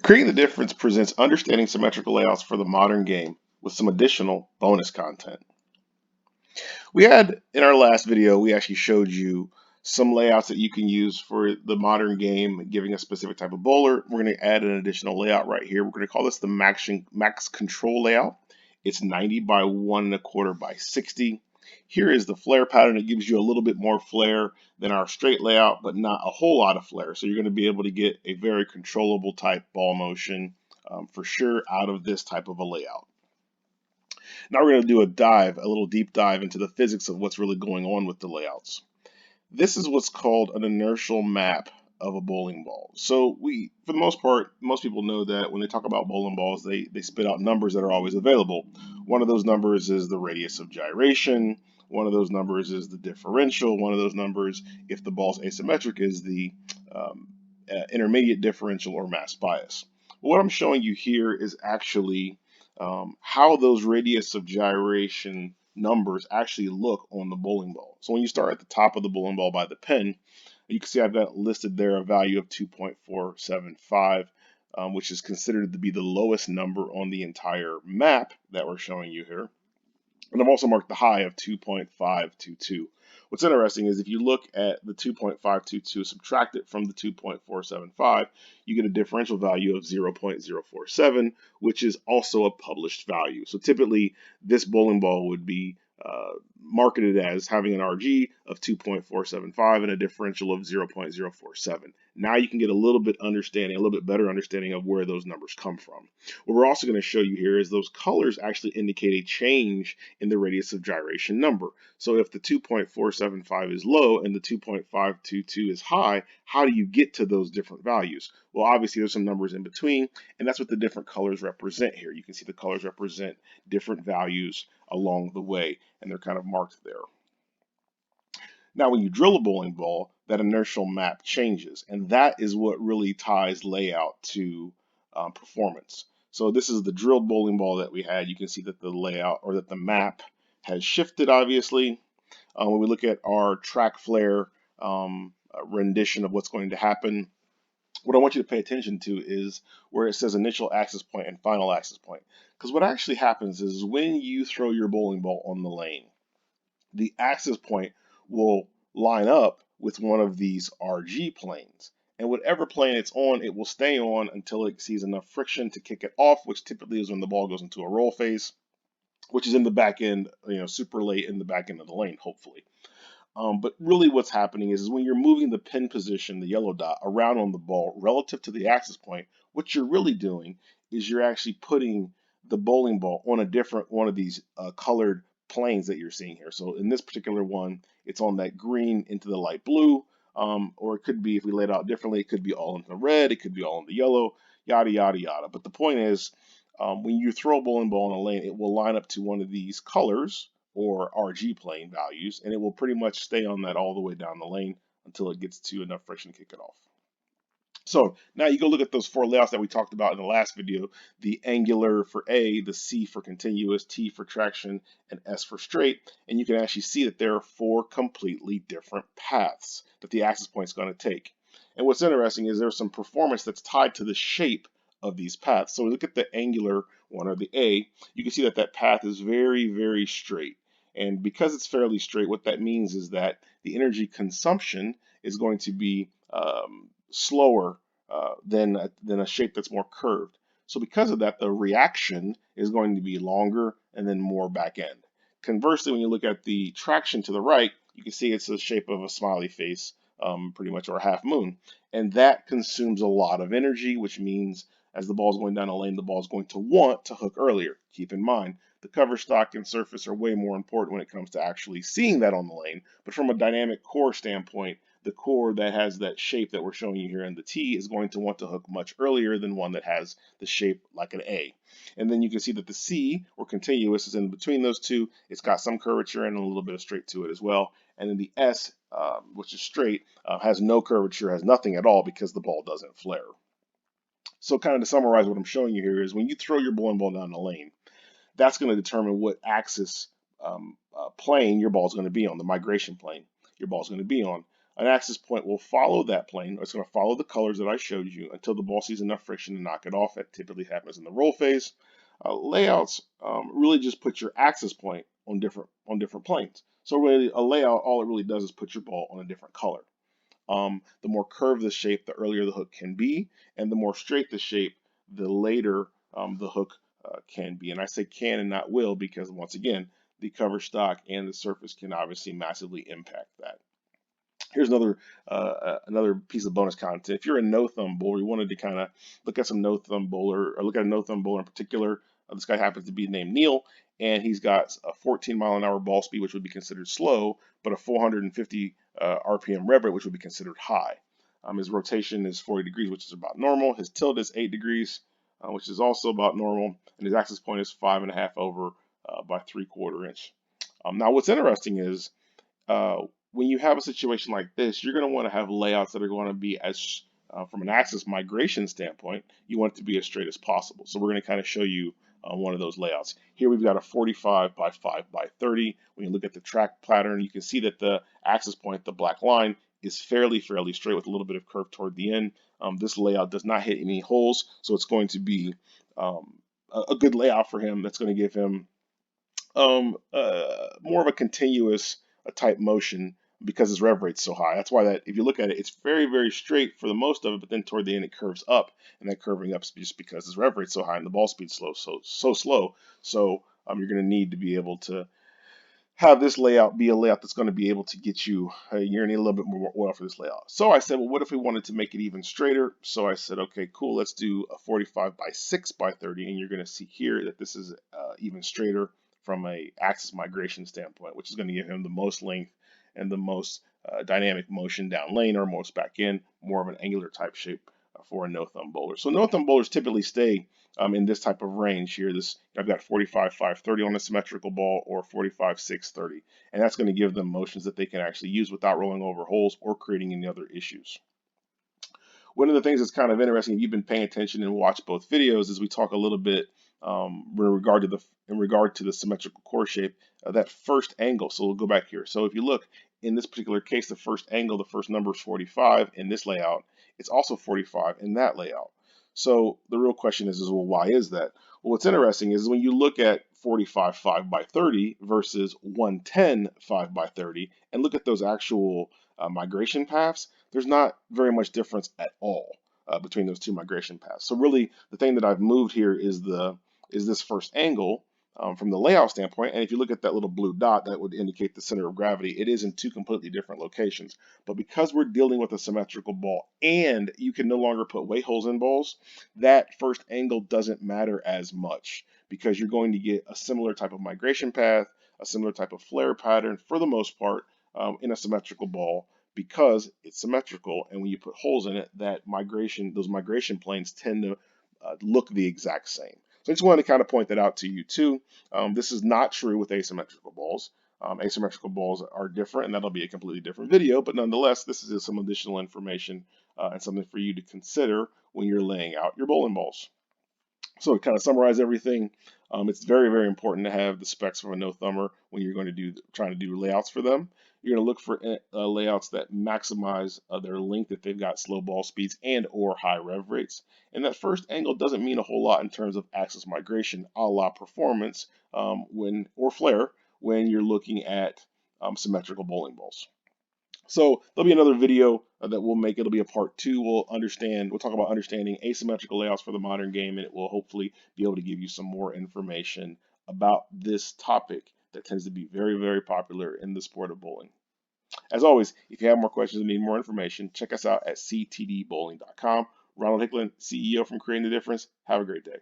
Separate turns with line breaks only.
Creating the Difference presents understanding symmetrical layouts for the modern game with some additional bonus content. We had in our last video, we actually showed you some layouts that you can use for the modern game, giving a specific type of bowler. We're going to add an additional layout right here. We're going to call this the max control layout. It's 90 by 1.25 by 60. Here is the flare pattern. It gives you a little bit more flare than our straight layout, but not a whole lot of flare. So you're going to be able to get a very controllable type ball motion for sure out of this type of a layout. Now we're going to do a little deep dive into the physics of what's really going on with the layouts. This is what's called an inertial map of a bowling ball. So for the most part, most people know that when they talk about bowling balls, they spit out numbers that are always available. One of those numbers is the radius of gyration. One of those numbers is the differential. One of those numbers, if the ball's asymmetric, is the intermediate differential or mass bias. What I'm showing you here is actually how those radius of gyration numbers actually look on the bowling ball. So when you start at the top of the bowling ball by the pin, you can see I've got listed there a value of 2.475, which is considered to be the lowest number on the entire map that we're showing you here. And I've also marked the high of 2.522. What's interesting is if you look at the 2.522, subtract it from the 2.475, you get a differential value of 0.047, which is also a published value. So typically, this bowling ball would be marketed as having an RG of 2.475 and a differential of 0.047. Now you can get a little bit better understanding of where those numbers come from. What we're also going to show you here is those colors actually indicate a change in the radius of gyration number. So if the 2.475 is low and the 2.522 is high, how do you get to those different values? Well, obviously there's some numbers in between, and that's what the different colors represent here. You can see the colors represent different values along the way, and they're kind of marked there. Now, when you drill a bowling ball, that inertial map changes, and that is what really ties layout to performance. So this is the drilled bowling ball that we had. You can see that the layout or that the map has shifted, obviously. When we look at our track flare rendition of what's going to happen, what I want you to pay attention to is where it says initial axis point and final axis point. Because what actually happens is when you throw your bowling ball on the lane, the axis point will line up with one of these RG planes. And whatever plane it's on, it will stay on until it sees enough friction to kick it off, which typically is when the ball goes into a roll phase, which is in the back end, super late in the back end of the lane, hopefully. But really what's happening is when you're moving the pin position, the yellow dot, around on the ball relative to the axis point, what you're really doing is you're actually putting the bowling ball on a different one of these colored planes that you're seeing here. So in this particular one, it's on that green into the light blue, or it could be, if we lay it out differently, it could be all in the red, it could be all in the yellow, yada, yada, yada. But the point is, when you throw a bowling ball in a lane, it will line up to one of these colors or RG plane values, and it will pretty much stay on that all the way down the lane until it gets to enough friction to kick it off. So now you go look at those four layouts that we talked about in the last video, the angular for A, the C for continuous, T for traction, and S for straight, and you can actually see that there are four completely different paths that the axis point is going to take. And what's interesting is there's some performance that's tied to the shape of these paths. So we look at the angular one, or the A, you can see that that path is very, very straight. And because it's fairly straight, what that means is that the energy consumption is going to be slower than a shape that's more curved. So because of that, the reaction is going to be longer and then more back end. Conversely, when you look at the traction to the right, you can see it's the shape of a smiley face, pretty much, or a half moon. And that consumes a lot of energy, which means as the ball's going down a lane, the ball's going to want to hook earlier. Keep in mind, the cover stock and surface are way more important when it comes to actually seeing that on the lane. But from a dynamic core standpoint, the core that has that shape that we're showing you here in the T is going to want to hook much earlier than one that has the shape like an A. And then you can see that the C, or continuous, is in between those two. It's got some curvature and a little bit of straight to it as well. And then the S, which is straight, has no curvature, has nothing at all because the ball doesn't flare. So kind of to summarize what I'm showing you here is when you throw your bowling ball down the lane, that's going to determine what axis plane your ball is going to be on, the migration plane your ball is going to be on. An axis point will follow that plane. It's going to follow the colors that I showed you until the ball sees enough friction to knock it off. That typically happens in the roll phase. Layouts really just put your axis point on different planes. So really, a layout, all it really does is put your ball on a different color. The more curved the shape, the earlier the hook can be, and the more straight the shape, the later the hook can be. And I say can and not will because, once again, the cover stock and the surface can obviously massively impact that. Here's another piece of bonus content. If you're a no thumb bowler, you wanted to kind of look at some no thumb bowler, or look at a no thumb bowler in particular. This guy happens to be named Neil, and he's got a 14-mile-an-hour ball speed, which would be considered slow, but a 450 RPM rev rate, which would be considered high. His rotation is 40 degrees, which is about normal. His tilt is 8 degrees, which is also about normal, and his axis point is 5.5 over by 3/4 inch. Now, what's interesting is uh, when you have a situation like this, you're going to want to have layouts that are going to be as, from an axis migration standpoint, you want it to be as straight as possible. So we're going to kind of show you one of those layouts. Here we've got a 45 by 5 by 30. When you look at the track pattern, you can see that the axis point, the black line, is fairly straight with a little bit of curve toward the end. This layout does not hit any holes, so it's going to be a good layout for him. That's going to give him more of a continuous type motion because his rev rate's so high. That's why that if you look at it, it's very straight for the most of it, but then toward the end it curves up, and that curving up is just because his rev rate's so high and the ball speed's so slow. So you're going to need to be able to have this layout be a layout that's going to be able to get you, you're going to need a little bit more oil for this layout. So I said, well, what if we wanted to make it even straighter? So I said, okay, cool, let's do a 45 by 6 by 30, and you're going to see here that this is even straighter from a axis migration standpoint, which is going to give him the most length and the most dynamic motion down lane or most back in, more of an angular type shape for a no thumb bowler. So no thumb bowlers typically stay in this type of range here. I've got 45 530 on a symmetrical ball or 45 630, and that's going to give them motions that they can actually use without rolling over holes or creating any other issues. One of the things that's kind of interesting, if you've been paying attention and watched both videos, is we talk a little bit in regard to the symmetrical core shape, that first angle. So we'll go back here. So if you look in this particular case, the first angle, the first number is 45 in this layout. It's also 45 in that layout. So the real question is well, why is that? Well, what's interesting is when you look at 45 5 by 30 versus 110 5 by 30, and look at those actual migration paths, there's not very much difference at all between those two migration paths. So really, the thing that I've moved here is this first angle from the layout standpoint. And if you look at that little blue dot, that would indicate the center of gravity. It is in two completely different locations. But because we're dealing with a symmetrical ball and you can no longer put weight holes in balls, that first angle doesn't matter as much because you're going to get a similar type of migration path, a similar type of flare pattern for the most part in a symmetrical ball because it's symmetrical. And when you put holes in it, those migration planes tend to look the exact same. So I just wanted to kind of point that out to you too. This is not true with asymmetrical balls. Asymmetrical balls are different, and that'll be a completely different video. But nonetheless, this is just some additional information and something for you to consider when you're laying out your bowling balls. So to kind of summarize everything, it's very important to have the specs from a no-thumber when you're going to trying to do layouts for them. You're going to look for layouts that maximize their length if they've got slow ball speeds and or high rev rates. And that first angle doesn't mean a whole lot in terms of axis migration, a la performance or flare when you're looking at symmetrical bowling balls. So there'll be another video that we'll make. It'll be a part 2. We'll talk about understanding asymmetrical layouts for the modern game, and it will hopefully be able to give you some more information about this topic that tends to be very popular in the sport of bowling. As always, if you have more questions and need more information, check us out at ctdbowling.com. Ronald Hicklin, CEO from Creating the Difference. Have a great day.